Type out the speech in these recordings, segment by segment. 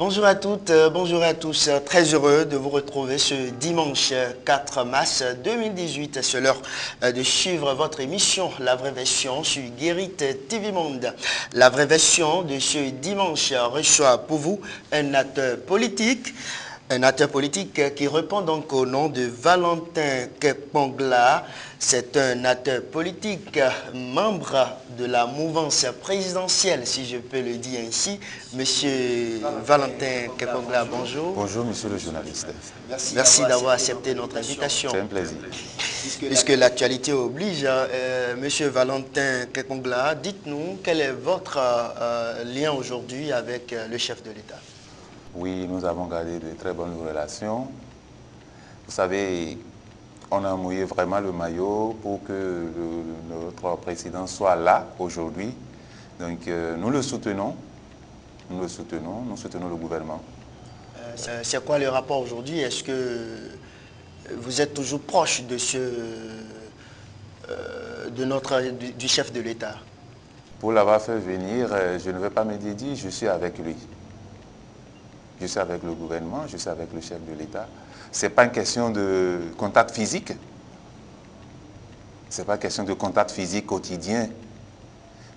Bonjour à toutes, bonjour à tous. Très heureux de vous retrouver ce dimanche 4 mars 2018. C'est l'heure de suivre votre émission, La Vraie Version, sur Guérit TV Monde. La Vraie Version de ce dimanche reçoit pour vous un acteur politique. Un acteur politique qui répond donc au nom de Valentin Kepongla. C'est un acteur politique, membre de la mouvance présidentielle, si je peux le dire ainsi. Monsieur Valentin Kepongla, bonjour. Bonjour, monsieur le journaliste. Merci d'avoir accepté notre invitation. C'est un plaisir. Puisque l'actualité oblige, monsieur Valentin Kepongla, dites-nous quel est votre lien aujourd'hui avec le chef de l'État. Oui, nous avons gardé de très bonnes relations. Vous savez, on a mouillé vraiment le maillot pour que notre président soit là aujourd'hui. Donc nous le soutenons, nous soutenons le gouvernement. C'est quoi le rapport aujourd'hui? Est-ce que vous êtes toujours proche de du chef de l'État? Pour l'avoir fait venir, je ne vais pas me dédier, je suis avec lui. Je suis avec le gouvernement, je suis avec le chef de l'État. Ce n'est pas une question de contact physique. Ce n'est pas une question de contact physique quotidien.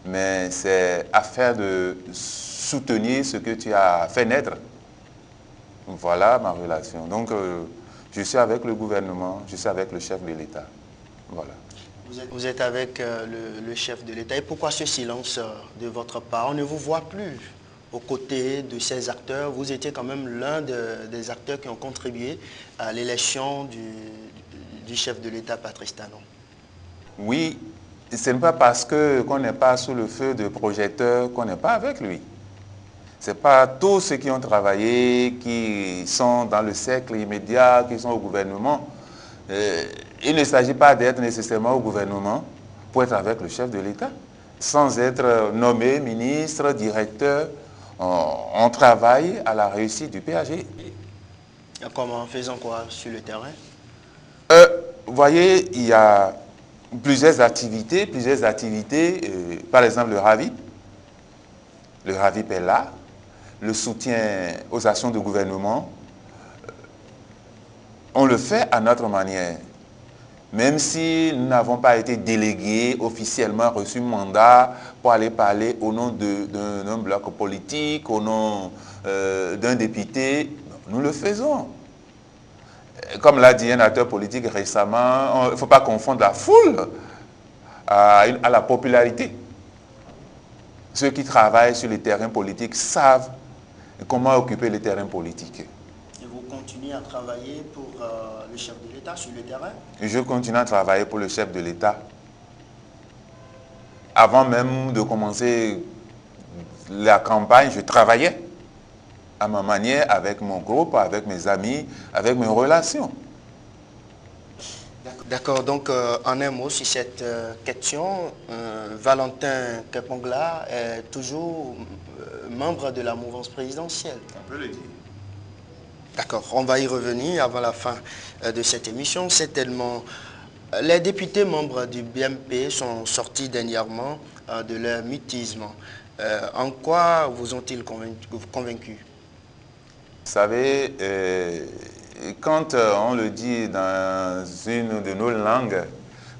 Mais c'est affaire de soutenir ce que tu as fait naître. Voilà ma relation. Donc, je suis avec le gouvernement, je suis avec le chef de l'État. Voilà. Vous êtes avec le chef de l'État. Et pourquoi ce silence de votre part? On ne vous voit plus aux côtés de ces acteurs. Vous étiez quand même l'un des acteurs qui ont contribué à l'élection du chef de l'État, Patrice Talon. Oui, ce n'est pas parce qu'on n'est pas sous le feu de projecteurs qu'on n'est pas avec lui. Ce n'est pas tous ceux qui ont travaillé, qui sont dans le cercle immédiat, qui sont au gouvernement. Il ne s'agit pas d'être nécessairement au gouvernement pour être avec le chef de l'État. Sans être nommé ministre, directeur, on travaille à la réussite du PAG. Comment, faisant quoi sur le terrain? Vous voyez, il y a plusieurs activités. Par exemple, le RAVIP. Le RAVIP est là. Le soutien aux actions de gouvernement, on le fait à notre manière. Même si nous n'avons pas été délégués, officiellement reçu mandat pour aller parler au nom d'un bloc politique, au nom d'un député, nous le faisons. Comme l'a dit un acteur politique récemment, il ne faut pas confondre la foule à la popularité. Ceux qui travaillent sur les terrains politiques savent comment occuper les terrains politiques. Et vous continuez à travailler pour le chef de l'État sur le terrain? Je continue à travailler pour le chef de l'État. Avant même de commencer la campagne, je travaillais à ma manière avec mon groupe, avec mes amis, avec mes relations. D'accord, donc en un mot sur cette question, Valentin Kepongla est toujours membre de la mouvance présidentielle. On peut le dire. D'accord, on va y revenir avant la fin de cette émission. Certainement, les députés membres du BMP sont sortis dernièrement de leur mutisme. En quoi vous ont-ils convaincus? Vous savez, quand on le dit dans une de nos langues,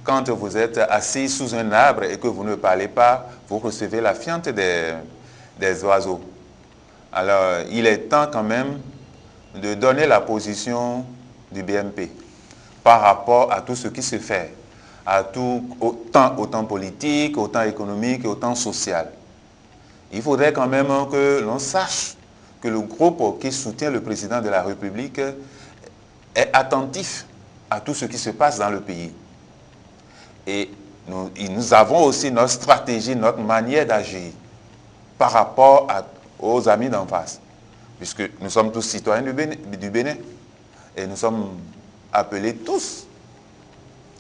quand vous êtes assis sous un arbre et que vous ne parlez pas, vous recevez la fiente des oiseaux. Alors, il est temps quand même de donner la position du BMP par rapport à tout ce qui se fait, autant politique, autant économique et autant social. Il faudrait quand même que l'on sache que le groupe qui soutient le président de la République est attentif à tout ce qui se passe dans le pays. Et nous avons aussi notre stratégie, notre manière d'agir par rapport aux amis d'en face. Puisque nous sommes tous citoyens du Bénin. Et nous sommes appelés tous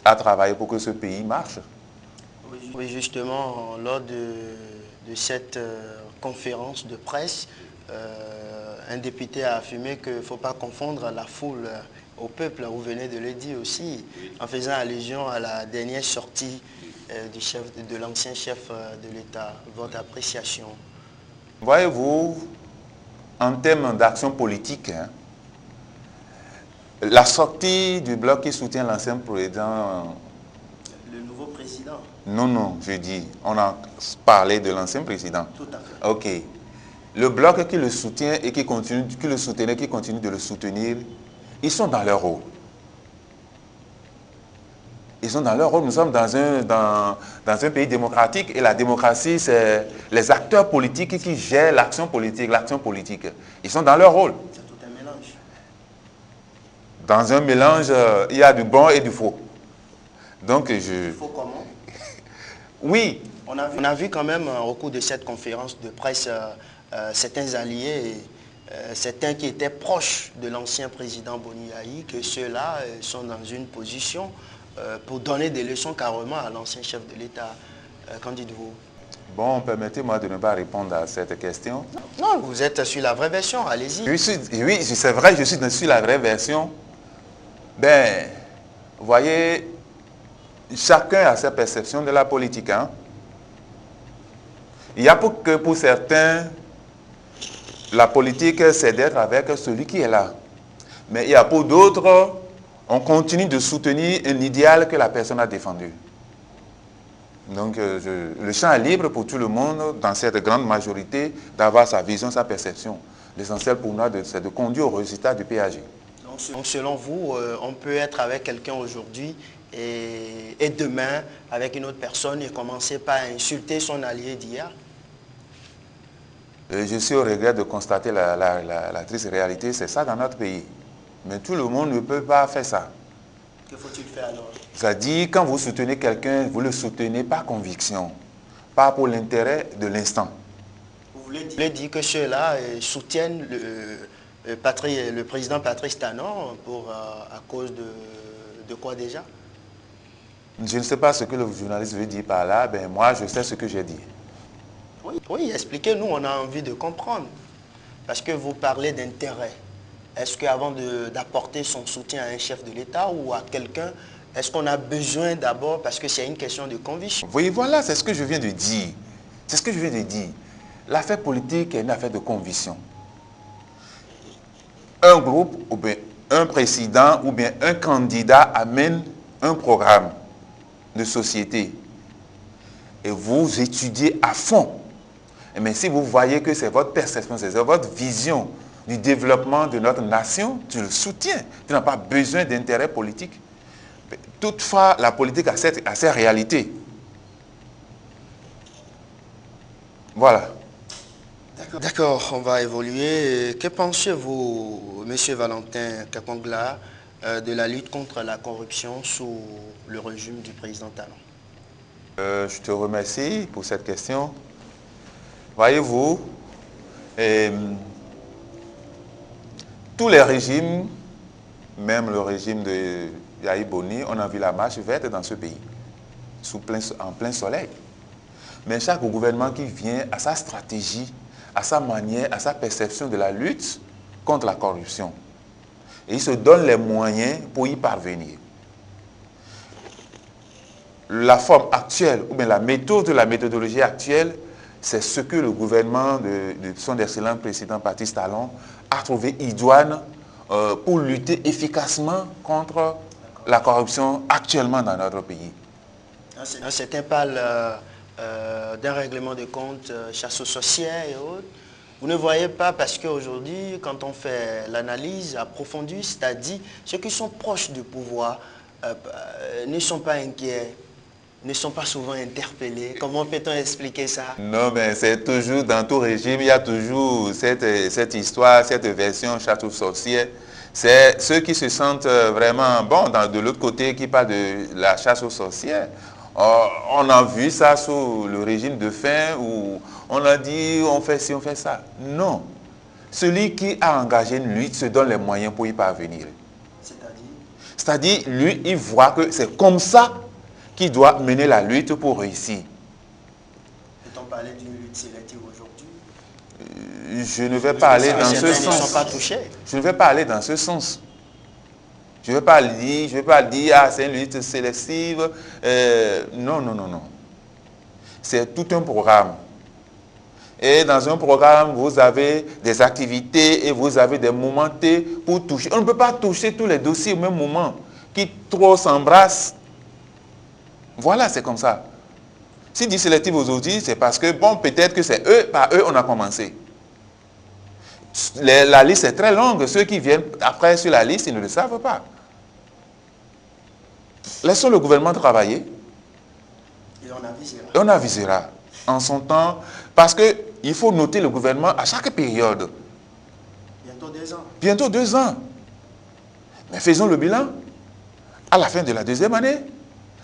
à travailler pour que ce pays marche. Oui, justement, lors de cette conférence de presse, un député a affirmé qu'il ne faut pas confondre la foule au peuple, vous venez de le dire aussi, en faisant allusion à la dernière sortie de l'ancien chef de l'État. Votre appréciation? Voyez-vous, en termes d'action politique, hein, la sortie du bloc qui soutient l'ancien président... Le nouveau président. Non, non, je dis, on a parlé de l'ancien président. Tout à fait. Ok. Le bloc qui le soutient et qui continue, qui le soutenait, qui continue de le soutenir, ils sont dans leur rôle. Ils sont dans leur rôle. Nous sommes dans un pays démocratique et la démocratie, c'est les acteurs politiques qui gèrent l'action politique. Ils sont dans leur rôle. C'est tout un mélange. Dans un mélange, il y a du bon et du faux. Donc je... Faux comment? Oui. On a vu quand même au cours de cette conférence de presse certains alliés, certains qui étaient proches de l'ancien président Boni Yayi, que ceux-là sont dans une position pour donner des leçons carrément à l'ancien chef de l'État. Qu'en dites-vous? Bon, permettez-moi de ne pas répondre à cette question. Non, vous êtes sur la vraie version, allez-y. Oui, c'est vrai, je suis sur la vraie version. Ben, vous voyez, chacun a sa perception de la politique. Hein? Il y a pour certains, la politique, c'est d'être avec celui qui est là. Mais il y a pour d'autres, on continue de soutenir un idéal que la personne a défendu. Donc, le champ est libre pour tout le monde, dans cette grande majorité, d'avoir sa vision, sa perception. L'essentiel pour nous, c'est de conduire au résultat du PAG. Donc, selon vous, on peut être avec quelqu'un aujourd'hui et demain avec une autre personne et commencer par insulter son allié d'hier? Je suis au regret de constater la triste réalité, c'est ça dans notre pays. Mais tout le monde ne peut pas faire ça. Que faut-il faire alors? C'est-à-dire, quand vous soutenez quelqu'un, vous le soutenez par conviction, pas pour l'intérêt de l'instant. Vous voulez dire que ceux-là soutiennent le président Patrice Talon à cause de quoi déjà? Je ne sais pas ce que le journaliste veut dire par là, ben moi je sais ce que j'ai dit. Oui, expliquez-nous, on a envie de comprendre. Parce que vous parlez d'intérêt. Est-ce qu'avant d'apporter son soutien à un chef de l'État ou à quelqu'un, est-ce qu'on a besoin d'abord, parce que c'est une question de conviction? Oui, voilà, c'est ce que je viens de dire. C'est ce que je viens de dire. L'affaire politique est une affaire de conviction. Un groupe, ou bien un président, ou bien un candidat amène un programme de société. Et vous étudiez à fond. Mais si vous voyez que c'est votre perception, c'est votre vision du développement de notre nation, tu le soutiens. Tu n'as pas besoin d'intérêt politique. Toutefois, la politique a ses réalités. Voilà. D'accord, on va évoluer. Que pensez-vous, M. Valentin Kakongla, de la lutte contre la corruption sous le régime du président Talon? Je te remercie pour cette question. Voyez-vous, tous les régimes, même le régime de Yahi Boni, on a vu la marche verte dans ce pays, en plein soleil. Mais chaque gouvernement qui vient a sa stratégie, à sa manière, à sa perception de la lutte contre la corruption. Et il se donne les moyens pour y parvenir. La forme actuelle, ou bien la méthodologie actuelle, c'est ce que le gouvernement de son excellent président Patrice Talon a trouvé idoine pour lutter efficacement contre la corruption actuellement dans notre pays. Certains parlent d'un règlement de comptes, chasse aux sorcières et autres. Vous ne voyez pas, parce qu'aujourd'hui, quand on fait l'analyse approfondie, c'est-à-dire ceux qui sont proches du pouvoir ne sont pas inquiets, ne sont pas souvent interpellés. Comment peut-on expliquer ça? Non, mais c'est toujours, dans tout régime, il y a toujours cette histoire, cette version chasse aux sorcières. C'est ceux qui se sentent vraiment, bon, de l'autre côté, qui parlent de la chasse aux sorcières. On a vu ça sous le régime de faim où on a dit on fait ci, on fait ça. Non. Celui qui a engagé une lutte se donne les moyens pour y parvenir. C'est-à-dire, lui, il voit que c'est comme ça qu'il doit mener la lutte pour réussir. Peut-on parler d'une lutte sélective aujourd'hui? Je ne vais pas aller dans ce sens. Ne sont pas touchés. Je ne vais pas aller dans ce sens. Je ne vais pas dire, ah, c'est une lutte sélective. Non, non, non, non. C'est tout un programme. Et dans un programme, vous avez des activités et vous avez des moments T pour toucher. On ne peut pas toucher tous les dossiers au même moment, qui trop s'embrassent. Voilà, c'est comme ça. Si dit sélectif aujourd'hui, c'est parce que, bon, peut-être que c'est eux, par eux, on a commencé. La liste est très longue. Ceux qui viennent après sur la liste, ils ne le savent pas. Laissons le gouvernement travailler. Et on avisera en son temps. Parce qu'il faut noter le gouvernement à chaque période. Bientôt 2 ans. Bientôt 2 ans. Mais faisons le bilan à la fin de la 2e année,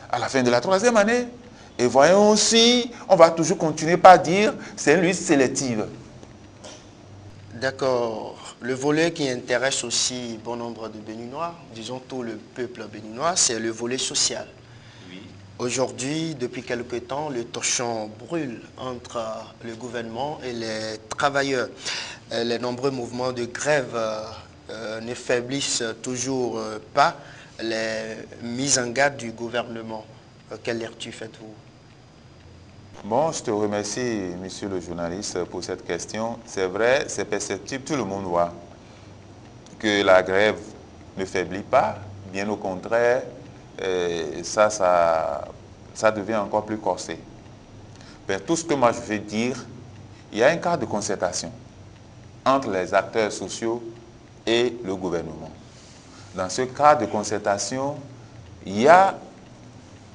à la fin de la 3e année. Et voyons si on va toujours continuer par dire c'est une liste sélective. D'accord. Le volet qui intéresse aussi bon nombre de Béninois, disons tout le peuple béninois, c'est le volet social. Oui. Aujourd'hui, depuis quelque temps, le torchon brûle entre le gouvernement et les travailleurs. Les nombreux mouvements de grève ne faiblissent toujours pas les mises en garde du gouvernement. Quelle lecture faites-vous? Bon, je te remercie, monsieur le journaliste, pour cette question. C'est vrai, c'est perceptible, tout le monde voit que la grève ne faiblit pas. Bien au contraire, ça devient encore plus corsé. Mais tout ce que moi je veux dire, il y a un cadre de concertation entre les acteurs sociaux et le gouvernement. Dans ce cadre de concertation, il y a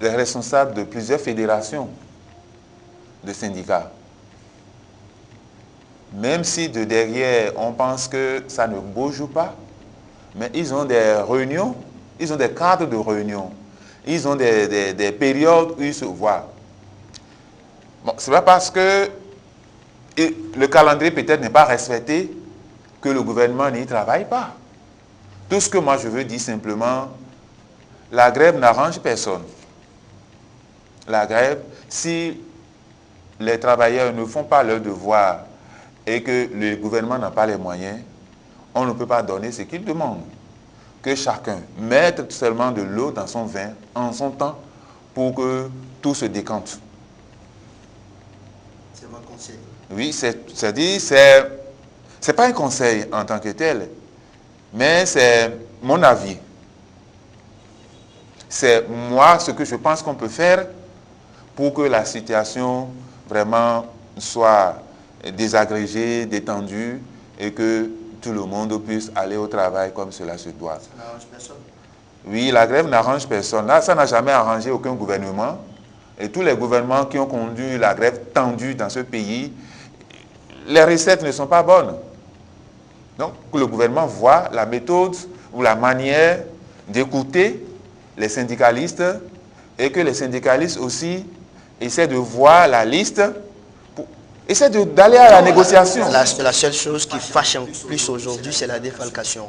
les responsables de plusieurs fédérations de syndicats. Même si de derrière, on pense que ça ne bouge pas, mais ils ont des réunions, ils ont des cadres de réunion, ils ont des périodes où ils se voient. Bon, ce n'est pas parce que le calendrier peut-être n'est pas respecté que le gouvernement n'y travaille pas. Tout ce que moi je veux dire simplement, la grève n'arrange personne. La grève, si les travailleurs ne font pas leur devoir et que le gouvernement n'a pas les moyens, on ne peut pas donner ce qu'il demande. Que chacun mette seulement de l'eau dans son vin en son temps pour que tout se décante. C'est votre conseil? Oui, c'est-à-dire, c'est pas un conseil en tant que tel, mais c'est mon avis. C'est moi ce que je pense qu'on peut faire pour que la situation vraiment soit désagrégée, détendue et que tout le monde puisse aller au travail comme cela se doit. Ça n'arrange personne? Oui, la grève n'arrange personne. Là, ça n'a jamais arrangé aucun gouvernement. Et tous les gouvernements qui ont conduit la grève tendue dans ce pays, les recettes ne sont pas bonnes. Donc, que le gouvernement voit la méthode ou la manière d'écouter les syndicalistes et que les syndicalistes aussi essaient de voir la liste, essaient d'aller à la négociation. La seule chose qui fâche en plus aujourd'hui, c'est la défalcation.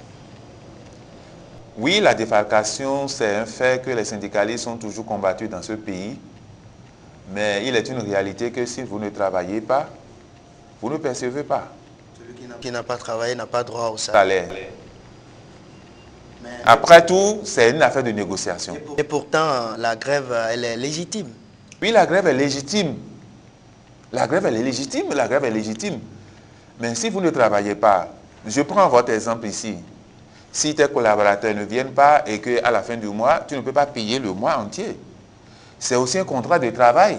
Oui, la défalcation, c'est un fait que les syndicalistes ont toujours combattu dans ce pays. Mais il est une réalité que si vous ne travaillez pas, vous ne percevez pas. Celui qui n'a pas travaillé n'a pas droit au salaire. Après tout, c'est une affaire de négociation. Et pourtant, la grève, elle est légitime. Oui, la grève est légitime. La grève, elle est légitime, la grève est légitime. Mais si vous ne travaillez pas, je prends votre exemple ici. Si tes collaborateurs ne viennent pas et qu'à la fin du mois, tu ne peux pas payer le mois entier. C'est aussi un contrat de travail.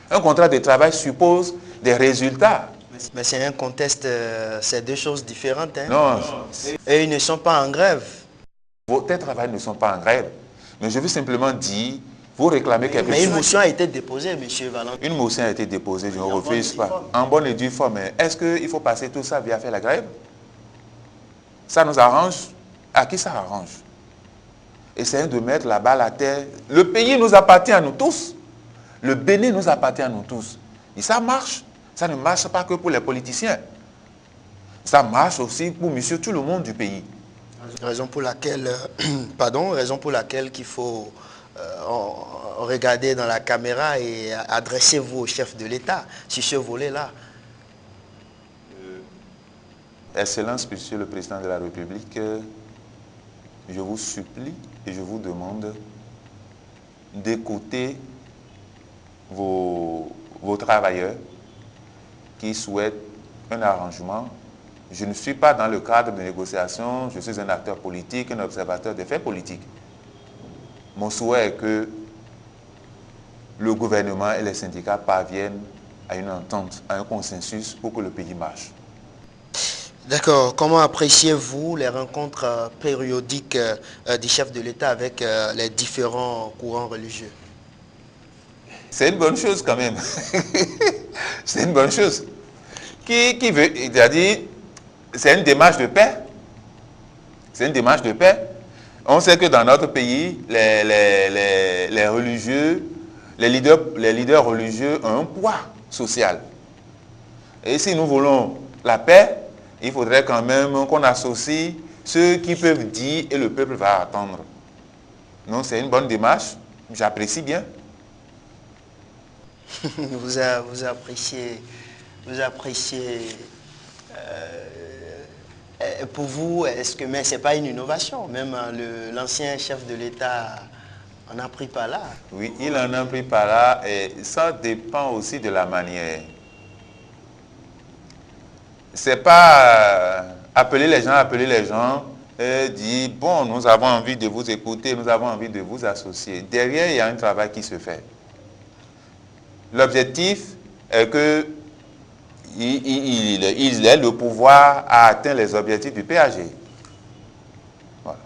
Un contrat de travail suppose des résultats. Mais c'est un contexte, c'est deux choses différentes. Hein? Non. Et ils ne sont pas en grève. Tes travailleurs ne sont pas en grève. Mais je veux simplement dire, vous réclamez quelque chose. Mais une motion a été déposée, M. Valentin. Une motion a été déposée, je ne refuse pas. En bonne et due forme. Est-ce qu'il faut passer tout ça via faire la grève? Ça nous arrange? À qui ça arrange? Essayons de mettre la balle à terre. Le pays nous appartient à nous tous. Le Bénin nous appartient à nous tous. Et ça marche. Ça ne marche pas que pour les politiciens. Ça marche aussi pour monsieur tout le monde du pays. Raison pour laquelle, raison pour laquelle qu'il faut regarder dans la caméra et adressez-vous au chef de l'État sur ce volet-là. Excellence, monsieur le Président de la République, je vous supplie et je vous demande d'écouter vos travailleurs qui souhaite un arrangement. Je ne suis pas dans le cadre de négociations, je suis un acteur politique, un observateur des faits politiques. Mon souhait est que le gouvernement et les syndicats parviennent à une entente, à un consensus pour que le pays marche. D'accord. Comment appréciez-vous les rencontres périodiques des chefs de l'État avec les différents courants religieux? C'est une bonne chose quand même. C'est une bonne chose. Qui veut, c'est-à-dire, c'est une démarche de paix. C'est une démarche de paix. On sait que dans notre pays, les religieux, les leaders religieux ont un poids social. Et si nous voulons la paix, il faudrait quand même qu'on associe ceux qui peuvent dire et le peuple va attendre. Donc c'est une bonne démarche, j'apprécie bien. Vous appréciez, pour vous, est-ce que, mais ce n'est pas une innovation, même l'ancien chef de l'État en a pris par là. Oui, il en a pris par là et ça dépend aussi de la manière. C'est pas appeler les gens et dire, bon, nous avons envie de vous écouter, nous avons envie de vous associer. Derrière, il y a un travail qui se fait. L'objectif est que il ait le pouvoir à atteindre les objectifs du PAG. Voilà.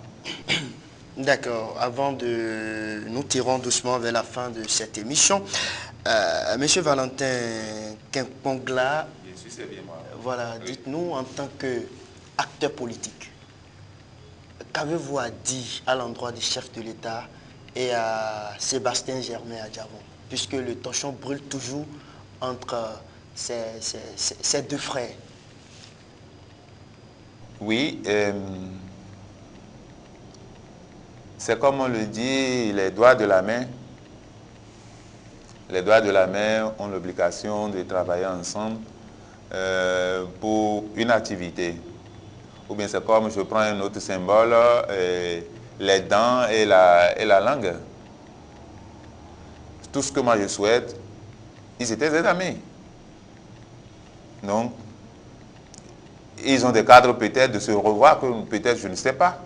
D'accord. Avant de... Nous tirons doucement vers la fin de cette émission. Monsieur Valentin Kimpongla, voilà, oui. Dites-nous en tant qu'acteur politique, qu'avez-vous à dire à l'endroit du chef de l'État et à Sébastien Germain Adjavon, puisque le torchon brûle toujours entre ces deux frères? Oui, c'est comme on le dit, les doigts de la main. Les doigts de la main ont l'obligation de travailler ensemble pour une activité. Ou bien c'est comme, je prends un autre symbole, les dents et la langue. Tout ce que moi je souhaite, ils étaient des amis. Donc, ils ont des cadres peut-être de se revoir, que peut-être je ne sais pas.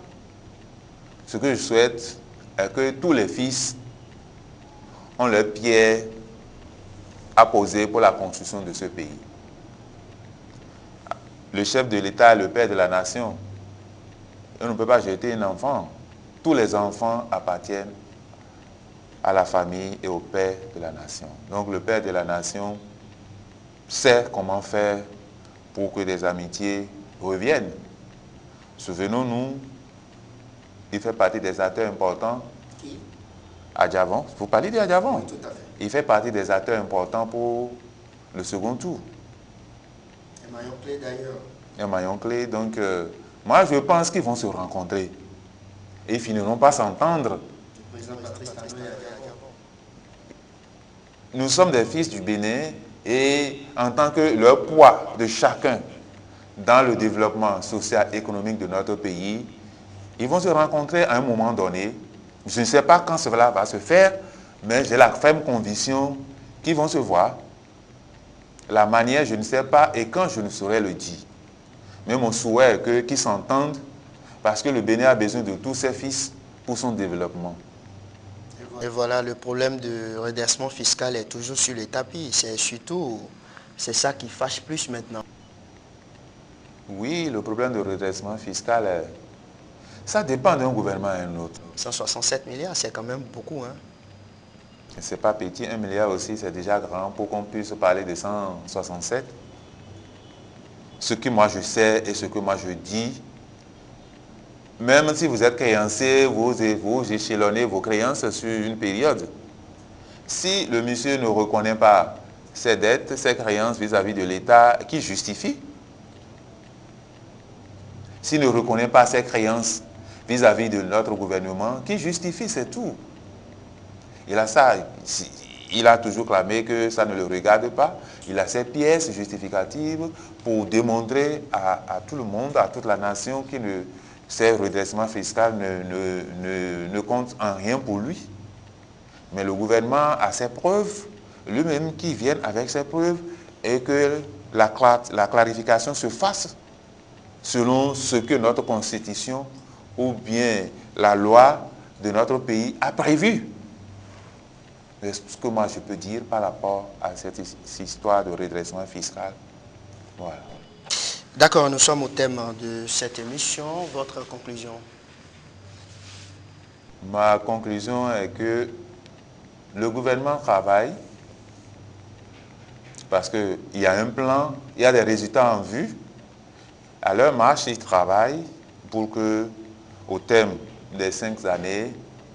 Ce que je souhaite est que tous les fils ont leur pierre à poser pour la construction de ce pays. Le chef de l'État est le père de la nation. On ne peut pas jeter un enfant. Tous les enfants appartiennent à la famille et au père de la nation. Donc le père de la nation sait comment faire pour que des amitiés reviennent. Souvenons-nous, il fait partie des acteurs importants. Qui? Adjavon. Vous parlez d'Adjavon? Oui, tout à fait. Il fait partie des acteurs importants pour le second tour. Un maillon clé d'ailleurs. Un maillon clé. Donc, moi, je pense qu'ils vont se rencontrer. Et ils finiront par s'entendre. Le président Patrice Talon et Adjavon. Nous sommes des fils du Bénin et en tant que le poids de chacun dans le développement social et économique de notre pays, ils vont se rencontrer à un moment donné. Je ne sais pas quand cela va se faire, mais j'ai la ferme conviction qu'ils vont se voir. La manière, je ne sais pas, et quand je ne saurais le dire. Mais mon souhait est qu'ils s'entendent, parce que le Bénin a besoin de tous ses fils pour son développement. Et voilà, le problème de redressement fiscal est toujours sur les tapis. C'est ça qui fâche plus maintenant. Oui, le problème de redressement fiscal, ça dépend d'un gouvernement à un autre. 167 milliards, c'est quand même beaucoup, hein? C'est pas petit, 1 milliard aussi, c'est déjà grand pour qu'on puisse parler de 167. Ce que moi je sais et ce que moi je dis, même si vous êtes créancier, vous échelonnez vos créances sur une période. Si le monsieur ne reconnaît pas ses dettes, ses créances vis-à-vis de l'État, qui justifie? S'il ne reconnaît pas ses créances vis-à-vis de notre gouvernement, qui justifie, c'est tout. Il a toujours clamé que ça ne le regarde pas. Il a ses pièces justificatives pour démontrer à tout le monde, à toute la nation, que ces redressements fiscaux ne comptent en rien pour lui. Mais le gouvernement a ses preuves, lui-même qui vient avec ses preuves, et que la clarification se fasse selon ce que notre constitution ou bien la loi de notre pays a prévu. C'est ce que moi je peux dire par rapport à cette histoire de redressement fiscal. Voilà. D'accord, nous sommes au thème de cette émission. Votre conclusion? Ma conclusion est que le gouvernement travaille parce qu'il y a un plan, il y a des résultats en vue. À leur marche, ils travaillent pour que, au terme des 5 années,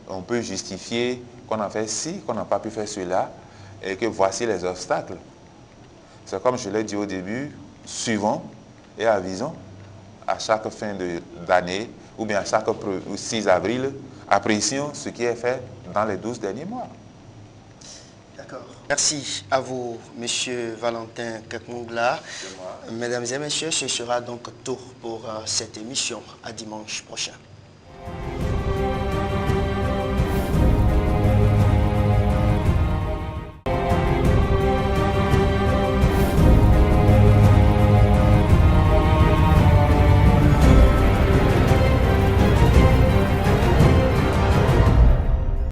on peut justifier qu'on a fait ci, qu'on n'a pas pu faire cela, et que voici les obstacles. C'est comme je l'ai dit au début, suivons et avisons à chaque fin d'année, ou bien à chaque 6 avril, apprécions ce qui est fait dans les 12 derniers mois. D'accord. Merci à vous, Monsieur Valentin Kekmoungla. Mesdames et messieurs, ce sera donc tout pour cette émission. À dimanche prochain.